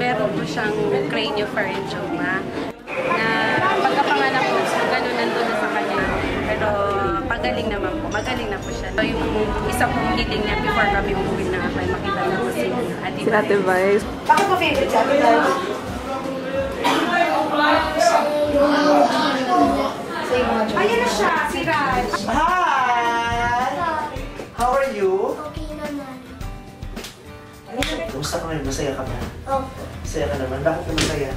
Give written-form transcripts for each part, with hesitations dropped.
meron po siyang craniopharyngioma na pagkapanganak po, so gano'n nandun na sa kanya. Pero pagaling naman po, magaling na po siya. So yung isa pong healing niya before kami umuwi na kay makita na po si Ate Vice. Bakit mo favorite si Ate Vice? Ayan na siya, si Raj. Hi! How are you? Okay naman. Kumusta ka ngayon? Masaya ka ba? Opo. Masaya ka naman? Bakit ka masaya?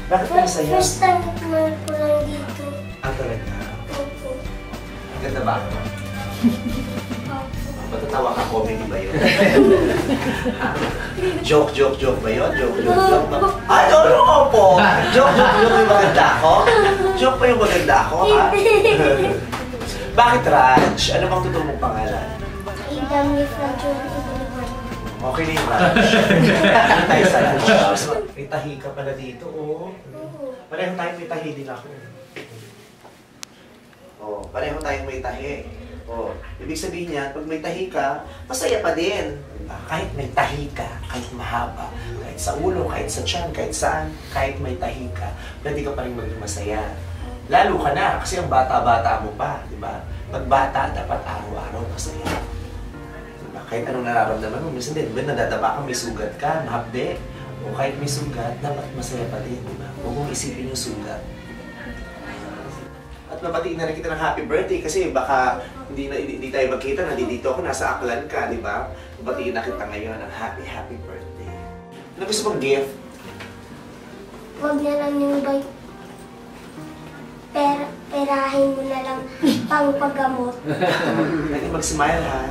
Bakit ka masaya? First time ko lang dito. Ah, talaga? Opo. Ang ganda ba ako? Matatawa ka, comedy ba yun? Joke ba yun? Joke ba? Ay, no po! Joke yung maganda ako? Joke pa yung maganda ako, ha? Bakit, Raj? Ano bang totoo mong pangalan? Idami Franjo. Okay na yung Raj. Ano tayo sa Raj? May tahi ka pala dito, oh. Pareho tayong may tahi din ako. Oh, pareho tayong may tahi. Oh, ibig sabihin niya, pag may tahi ka, masaya pa din. Diba? Kahit may tahi ka, kahit mahaba, kahit sa ulo, kahit sa tiyan, kahit saan, kahit may tahi ka, pwede ka pa rin maging masaya. Lalo ka na, kasi ang bata-bata mo pa, di ba? Pag bata, dapat araw-araw masaya. Diba? Kahit anong nararamdaman mo, minsan din, nadadaba ka, may sugat ka, mahapde. O kahit may sugat, dapat masaya pa din, di ba? Huwag mong isipin yung sugat. At mabatiin na rin kita ng happy birthday kasi baka hindi tayo magkita, nandito ako, nasa Aklan ka, di ba? Mabatiin na kita ngayon ng happy birthday. Ano gusto mong gift? Huwag na lang yung bike. Perahin mo na lang pang paggamot. Lagi mag-smile ha.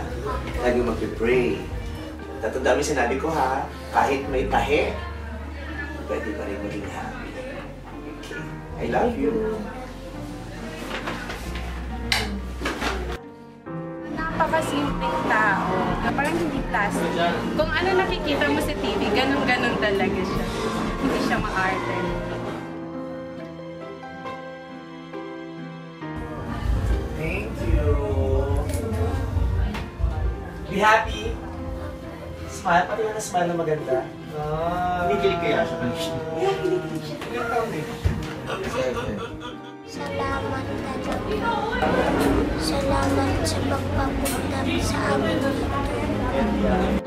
Lagi mag-pray. Tatandaan mo yung sinabi ko ha, kahit may tahi, pwede pa rin maging happy. Okay. I love you. Napakasimpleng tao. Parang hindi plastic. Kung ano nakikita mo sa TV, ganun-ganun talaga siya. Hindi siya maarte. Thank you. Be happy. Smile. Pati ka na smile na maganda. Kinikilig kaya siya kanina. Yeah, kinikilig siya. Ilang taon eh? Salamat na Salamat sa pagpapunta sa amin dito.